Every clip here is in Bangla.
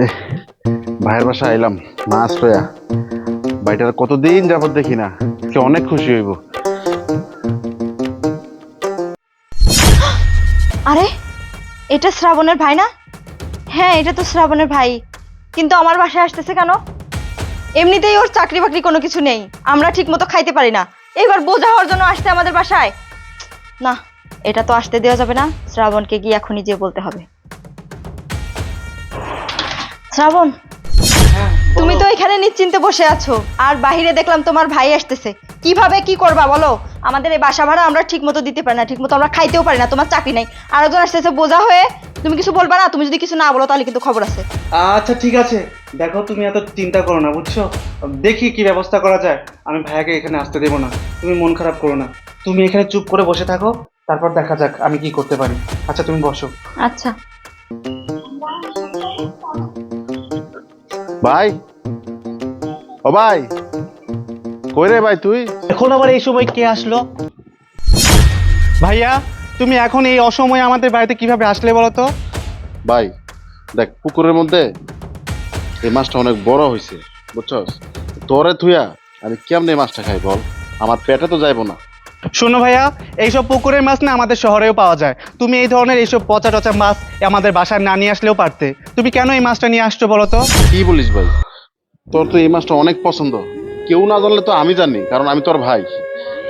এহ, ভাইয়ের বাসা আইলাম মাছ লয়া। ভাইটার কতদিন যাবত দেখি না, সে অনেক খুশি হইব। আরে, এটা শ্রাবণের ভাই না? হ্যাঁ, এটা তো শ্রাবণের ভাই। কিন্তু আমার বাসায় আসতেছে কেন? এমনিতেই ওর চাকরি বাকরি কোনো কিছু নেই, আমরা ঠিক মতো খাইতে পারি না, এবার বোঝা হওয়ার জন্য আসতে আমাদের বাসায়। না, এটা তো আসতে দেওয়া যাবে না। শ্রাবণকে গিয়ে এখনই যেয়ে বলতে হবে। শ্রাবণ, তুমি তো এখানে নিশ্চিন্তে বসে আছো, আর বাহিরে দেখলাম তোমার ভাই আসতেছে। কিভাবে কি করবা বলো? আমাদের এই বাসা ভাড়া আমরা ঠিক মতো দিতে পারি না, ঠিক মতো আমরা খাইতেও পারি না, তোমার চাকরি নাই, আর একজন আসতেছে বোঝা হয়ে। তুমি কিছু বলবা না? তুমি যদি কিছু না বলো তাহলে কিন্তু খবর আছে। আচ্ছা ঠিক আছে, দেখো তুমি এত চিন্তা করো না, বুঝছো? দেখি কি ব্যবস্থা করা যায়। আমি ভাইয়াকে এখানে আসতে দেবো না, তুমি মন খারাপ করো না। তুমি এখানে চুপ করে বসে থাকো, তারপর দেখা যাক আমি কি করতে পারি। আচ্ছা তুমি বসো। আচ্ছা। ভাই, ও ভাই, কই রে ভাই তুই? এখন আবার এই সময় কে আসলো? ভাইয়া, তুমি এখন এই অসময়ে আমাদের বাড়িতে কিভাবে আসলে বলো তো? ভাই দেখ, পুকুরের মধ্যে এই মাছটা অনেক বড় হয়েছে, বুঝছস? তোরে থুয়া আমি কেমনে এই মাছটা খাই বল? আমার পেটে তো যাইবো না। শোনো ভাইয়া, এইসব পুকুরের মাছ না আমাদের শহরেও পাওয়া যায়। তুমি এই ধরনের এইসব পচা টচা মাছ আমাদের বাসায় না নিয়ে আসলেও পারতে। তুমি কেন এই মাছটা নিয়ে আসছো বলো তো? কি বলিস ভাই? তোর তো এই মাছটা অনেক পছন্দ। কেউ না জানলে তো আমি জানি, কারণ আমি তোর ভাই।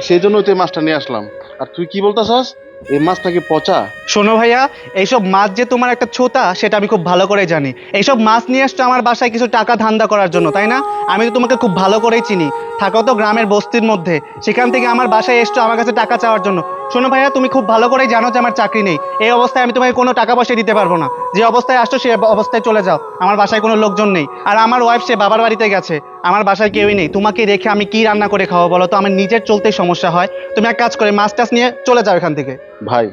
সেই জন্যই তো এই মাছটা নিয়ে আসলাম। আর তুই কি বলতেছস? এই মাছ নাকি পচা? শোনো ভাইয়া, এইসব মাছ যে তোমার একটা ছোতা সেটা আমি খুব ভালো করে জানি। এইসব মাছ নিয়ে আসছো আমার বাসায় কিছু টাকা ধান্দা করার জন্য, তাই না? আমি তো তোমাকে খুব ভালো করেই চিনি। থাকো তো গ্রামের বস্তির মধ্যে, সেখান থেকে আমার বাসায় এসছো আমার কাছে টাকা চাওয়ার জন্য। শোনো ভাইয়া, তুমি খুব ভালো করেই জানো যে আমার চাকরি নেই। এই অবস্থায় আমি তোমাকে কোনো টাকা পয়সা দিতে পারবো না। যে অবস্থায় আসছো সে অবস্থায় চলে যাও। আমার বাসায় কোনো লোকজন নেই, আর আমার ওয়াইফ সে বাবার বাড়িতে গেছে। আমার বাসায় কেউই নেই, তোমাকে রেখে আমি কি রান্না করে খাওয়াবো বলো তো? আমার নিজের চলতেই সমস্যা হয়। তুমি এক কাজ করে মাছ টাছ নিয়ে চলে যাও এখান থেকে। ভাই,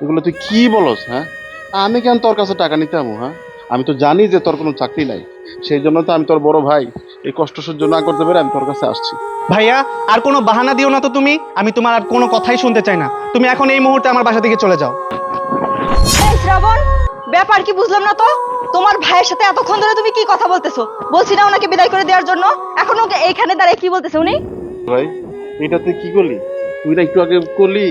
এগুলো তুই কি বলস? হ্যাঁ, আমি কেন তোর কাছে টাকা নিতে যাবো? হ্যাঁ, আমি তো জানি যে তোর কোনো চাকরি নাই। সেই জন্য তো আমি তোর বড় ভাই, এই কষ্ট সহ্য না করতে পেরে আমি তোর কাছে আসছি। ভাইয়া, আর কোনো বাহানা দিও না তো তুমি। আমি তোমার আর কোনো কথাই শুনতে চাই না। তুমি এখন এই মুহূর্তে আমার বাসা থেকে চলে যাও। এই শ্রাবণ, ব্যাপার কি বুঝলাম না তো। তোমার ভাইয়ের সাথে এতক্ষণ ধরে তুমি কি কথা বলতেছো? বলছি না ওনাকে বিদায় করে দেওয়ার জন্য, এখন ওকে এইখানে দাঁড়িয়ে কি বলতেছে উনি? ভাই, এটা তুই কি করলি? তুই না একটু আগে করলি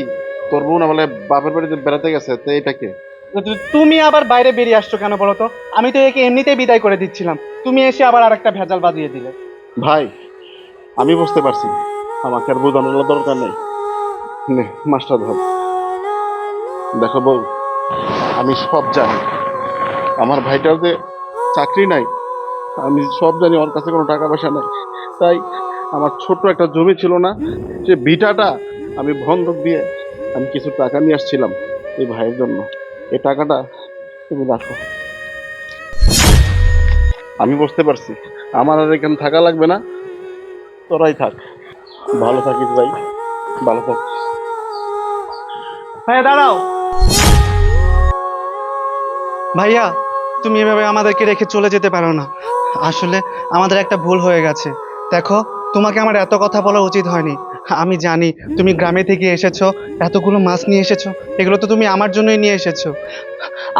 তোর বোন বলে বাপের বাড়িতে বেড়াতে গেছে, তো এটাকে? তুমি আবার বাইরে বেরিয়ে আসছো কেন বলো তো? আমি তো একে এমনিতেই বিদায় করে দিচ্ছিলাম, তুমি এসে আবার আরেকটা ভেজাল বাজিয়ে দিলে। ভাই, আমি বুঝতে পারছি, আমাকে আর বোঝানোর দরকার নেই। নে, মাস্টার ধর। দেখো বউ, আমি সব জানি। আমার ভাইটার যে চাকরি নাই, আমি সব জানি। ওর কাছে কোনো টাকা পয়সা নাই। তাই আমার ছোট্ট একটা জমি ছিল না, যে ভিটাটা আমি বন্ধক দিয়ে আমি কিছু টাকা নিয়ে আসছিলাম এই ভাইয়ের জন্য। এই টাকাটা তুমি রাখো। আমি বুঝতে পারছি, আমার আর এখানে থাকা লাগবে না, তোরাই থাক। ভালো থাকিস ভাই, ভালো থাকিস। হ্যাঁ, দাঁড়াও ভাইয়া, তুমি এভাবে আমাদেরকে রেখে চলে যেতে পারো না। আসলে আমাদের একটা ভুল হয়ে গেছে। দেখো, তোমাকে আমার এত কথা বলা উচিত হয়নি। আমি জানি তুমি গ্রামে থেকে এসেছো, এতগুলো মাছ নিয়ে এসেছো। এগুলো তো তুমি আমার জন্যই নিয়ে এসেছো।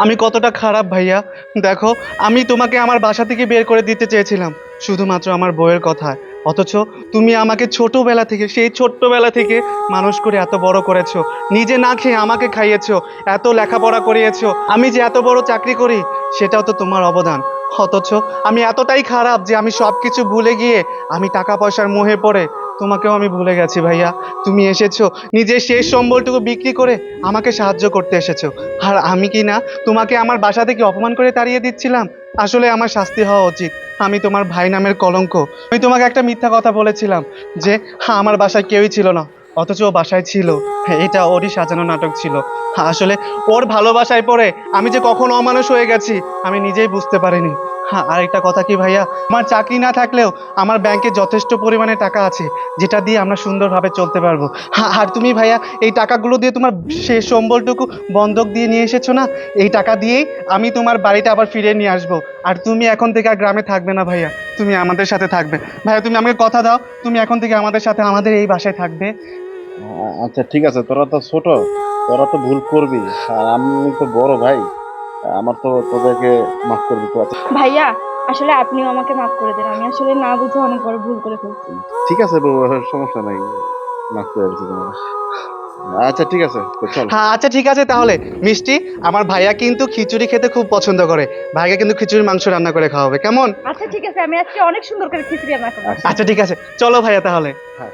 আমি কতটা খারাপ ভাইয়া। দেখো, আমি তোমাকে আমার বাসা থেকে বের করে দিতে চেয়েছিলাম শুধুমাত্র আমার বউয়ের কথায়। অথচ তুমি আমাকে ছোটবেলা থেকে, সেই ছোট্টবেলা থেকে মানুষ করে এত বড় করেছো। নিজে না খেয়ে আমাকে খাইয়েছো, এত লেখাপড়া করিয়েছো। আমি যে এত বড় চাকরি করি সেটাও তো তোমার অবদান। অথচ আমি এতটাই খারাপ যে আমি সবকিছু ভুলে গিয়ে, আমি টাকা পয়সার মোহে পড়ে তোমাকেও আমি ভুলে গেছি ভাইয়া। তুমি এসেছো নিজের শেষ সম্বলটুকু বিক্রি করে আমাকে সাহায্য করতে এসেছো, আর আমি কি না তোমাকে আমার বাসা থেকে অপমান করে তাড়িয়ে দিচ্ছিলাম? আসলে আমার শাস্তি হওয়া উচিত। আমি তোমার ভাই নামের কলঙ্ক। আমি তোমাকে একটা মিথ্যা কথা বলেছিলাম যে আমার বাসায় কেউই ছিল না, অথচ ও বাসায় ছিল। এটা ওরই সাজানো নাটক ছিল। আসলে ওর ভালোবাসায় পড়ে আমি যে কখন অমানুষ হয়ে গেছি আমি নিজেই বুঝতে পারিনি। আরেকটা কথা কি ভাইয়া, আমার চাকরি না থাকলেও আমার ব্যাংকে যথেষ্ট পরিমাণে টাকা আছে, যেটা দিয়ে আমরা সুন্দরভাবে চলতে পারবো। আর তুমি ভাইয়া এই টাকাগুলো দিয়ে তোমার শেষ সম্বলটুকু বন্ধক দিয়ে নিয়ে এসেছো না, এই টাকা দিয়েই আমি তোমার বাড়িটা আবার ফিরিয়ে নিয়ে আসবো। আর তুমি এখন থেকে আর গ্রামে থাকবে না ভাইয়া, তুমি আমাদের সাথে থাকবে। ভাইয়া, তুমি আমাকে কথা দাও, তুমি এখন থেকে আমাদের সাথে আমাদের এই বাসায় থাকবে। আচ্ছা ঠিক আছে, তোরা তো ছোট, তোরা তো ভুল করবি, আর আমি তো বড় ভাই। আমার তো তোদেরকে মাফ করে দিতে আছে। ভাইয়া আসলে আপনিও আমাকে মাফ করে দেন, আমি আসলে না বুঝে অনেক বড় ভুল করে ফেলছি। ঠিক আছে বউ, সমস্যা নাই, মাফ করে দিচ্ছি তোমার। আচ্ছা ঠিক আছে, তো চল। হ্যাঁ আচ্ছা ঠিক আছে তাহলে। মিষ্টি, আমার ভাইয়া কিন্তু খিচুড়ি খেতে খুব পছন্দ করে, ভাইকে কিন্তু খিচুড়ির মাংস রান্না করে খাওয়াবে, কেমন? আচ্ছা ঠিক আছে, আমি আজকে অনেক সুন্দর করে খিচুড়ি রান্না করবো। আচ্ছা ঠিক আছে, চলো ভাইয়া তাহলে। হ্যাঁ।